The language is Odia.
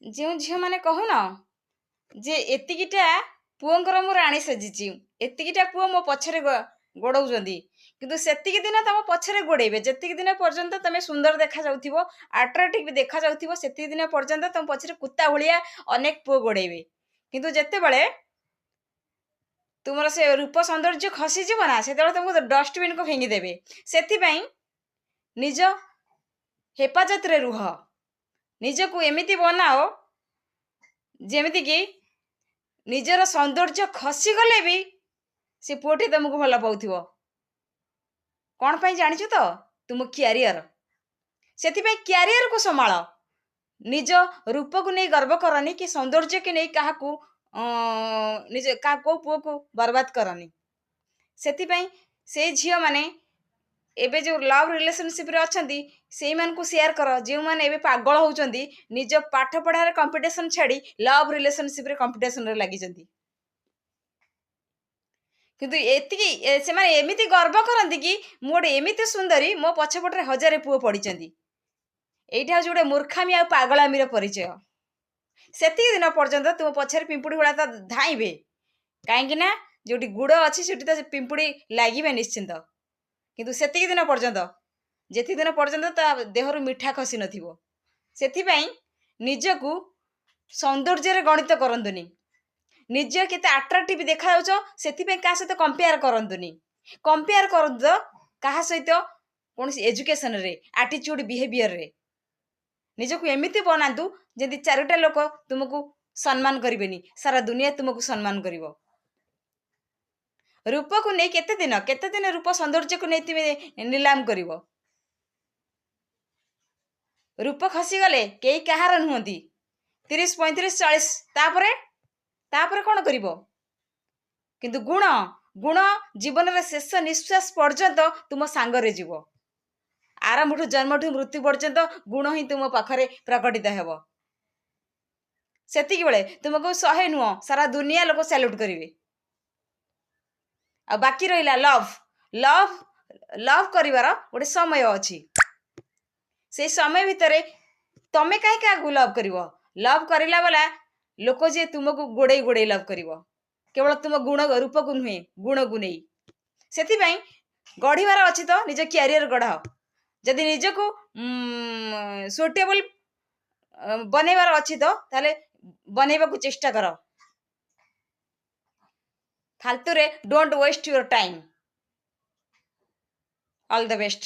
ଯେଉଁ ଝିଅମାନେ କହୁନ ଯେ ଏତିକିଟା ପୁଅଙ୍କର ମୁଁ ରାଣୀ ସାଜିଛି, ଏତିକିଟା ପୁଅ ମୋ ପଛରେ ଗୋଡଉଛନ୍ତି, କିନ୍ତୁ ସେତିକି ଦିନ ତମ ପଛରେ ଗୋଡେଇବେ ଯେତିକି ଦିନ ପର୍ଯ୍ୟନ୍ତ ତମେ ସୁନ୍ଦର ଦେଖାଯାଉଥିବ, ଆଟ୍ରାକ୍ଟିଭ ଦେଖାଯାଉଥିବ, ସେତିକି ଦିନ ପର୍ଯ୍ୟନ୍ତ ତମ ପଛରେ କୁତା ଭଳିଆ ଅନେକ ପୁଅ ଗୋଡେଇବେ। କିନ୍ତୁ ଯେତେବେଳେ ତୁମର ସେ ରୂପ ସୌନ୍ଦର୍ଯ୍ୟ ଖସିଯିବ ନା, ସେତେବେଳେ ତମକୁ ଡଷ୍ଟବିନ୍କୁ ଫିଙ୍ଗିଦେବେ। ସେଥିପାଇଁ ନିଜ ହେପାଜତରେ ରୁହ, ନିଜକୁ ଏମିତି ବନାଅ ଯେମିତିକି ନିଜର ସୌନ୍ଦର୍ଯ୍ୟ ଖସିଗଲେ ବି ସେ ପୁଅଟି ତମକୁ ଭଲ ପାଉଥିବ। କ'ଣ ପାଇଁ ଜାଣିଛୁ ତ? ତୁମ କ୍ୟାରିୟର। ସେଥିପାଇଁ କ୍ୟାରିୟରକୁ ସମ୍ଭାଳ। ନିଜ ରୂପକୁ ନେଇ ଗର୍ବ କରନି, କି ସୌନ୍ଦର୍ଯ୍ୟକୁ ନେଇ କାହାକୁ କୋଉ ପୁଅକୁ ବର୍ବାଦ କରନି। ସେଥିପାଇଁ ସେଇ ଝିଅମାନେ ଏବେ ଯେଉଁ ଲଭ୍ ରିଲେସନସିପ୍ରେ ଅଛନ୍ତି ସେଇମାନଙ୍କୁ ସେୟାର କର, ଯେଉଁମାନେ ଏବେ ପାଗଳ ହଉଛନ୍ତି, ନିଜ ପାଠ ପଢ଼ାରେ କମ୍ପିଟିସନ୍ ଛାଡ଼ି ଲଭ୍ ରିଲେସନସିପ୍ରେ କମ୍ପିଟିସନ୍ରେ ଲାଗିଛନ୍ତି। କିନ୍ତୁ ଏତିକି ସେମାନେ ଏମିତି ଗର୍ବ କରନ୍ତି କି ମୁଁ ଗୋଟେ ଏମିତି ସୁନ୍ଦରୀ, ମୋ ପଛପଟରେ 1000 ପୁଅ ପଡ଼ିଛନ୍ତି। ଏଇଟା ହେଉଛି ଗୋଟେ ମୂର୍ଖାମି ଆଉ ପାଗଳାମିର ପରିଚୟ। ସେତିକି ଦିନ ପର୍ଯ୍ୟନ୍ତ ତୁମ ପଛରେ ପିମ୍ପୁଡ଼ି ଗୁଡ଼ା ତ ଧାଇଁବେ, କାହିଁକି ନା ଯୋଉଠି ଗୁଡ଼ ଅଛି ସେଠି ତ ପିମ୍ପୁଡ଼ି ଲାଗିବେ ନିଶ୍ଚିନ୍ତ। କିନ୍ତୁ ସେତିକି ଦିନ ପର୍ଯ୍ୟନ୍ତ, ଯେତିକି ଦିନ ପର୍ଯ୍ୟନ୍ତ ତା ଦେହରୁ ମିଠା ଖସି ନଥିବ। ସେଥିପାଇଁ ନିଜକୁ ସୌନ୍ଦର୍ଯ୍ୟରେ ଗଣିତ କରନ୍ତୁନି। ନିଜ କେତେ ଆଟ୍ରାକ୍ଟିଭ ଦେଖାଯାଉଛ ସେଥିପାଇଁ କାହା ସହିତ କମ୍ପେୟାର କରନ୍ତୁନି। କମ୍ପେୟାର କରନ୍ତୁ କାହା ସହିତ କୌଣସି ଏଜୁକେସନରେ, ଆଟିଚ୍ୟୁଡ, ବିହେଭିୟରରେ। ନିଜକୁ ଏମିତି ବନାନ୍ତୁ ଯେମିତି 4ଟା ଲୋକ ତୁମକୁ ସମ୍ମାନ କରିବେନି, ସାରା ଦୁନିଆ ତୁମକୁ ସମ୍ମାନ କରିବ। ରୂପକୁ ନେଇ କେତେ ଦିନ ରୂପ ସୌନ୍ଦର୍ଯ୍ୟକୁ ନେଇ ତୁମେ ନିଲାମ କରିବ? ରୂପ ଖସିଗଲେ କେହି କାହାର ନୁହନ୍ତି। 30, 35, 40 ତାପରେ କ'ଣ କରିବ? କିନ୍ତୁ ଗୁଣ ଜୀବନର ଶେଷ ନିଶ୍ୱାସ ପର୍ଯ୍ୟନ୍ତ ତୁମ ସାଙ୍ଗରେ ଯିବ। ଆରମ୍ଭଠୁ ଜନ୍ମଠୁ ମୃତ୍ୟୁ ପର୍ଯ୍ୟନ୍ତ ଗୁଣ ହିଁ ତୁମ ପାଖରେ ପ୍ରକଟିତ ହେବ। ସେତିକି ବେଳେ ତୁମକୁ 100 ନୁହଁ, ସାରା ଦୁନିଆ ଲୋକ ସାଲ୍ୟୁଟ କରିବେ। ଆଉ ବାକି ରହିଲା ଲଭ୍ କରିବାର ଗୋଟେ ସମୟ ଅଛି। ସେଇ ସମୟ ଭିତରେ ତମେ କାହିଁ କାହାକୁ ଲଭ୍ କରିବ? ଲଭ୍ କରିଲା ବାଲା ଲୋକ ଯିଏ ତୁମକୁ ଗୋଡ଼େଇ ଲଭ୍ କରିବ, କେବଳ ତୁମ ରୂପକୁ ନୁହେଁ, ଗୁଣକୁ ନେଇ। ସେଥିପାଇଁ ଗଢ଼ିବାର ଅଛି ତ ନିଜ କ୍ୟାରିୟର ଗଢ଼ାଅ। ଯଦି ନିଜକୁ ସୁଇଟେବଲ ବନେଇବାର ଅଛି ତ ତାହେଲେ ବନେଇବାକୁ ଚେଷ୍ଟା କର। फालतू रे don't waste your time. All the best.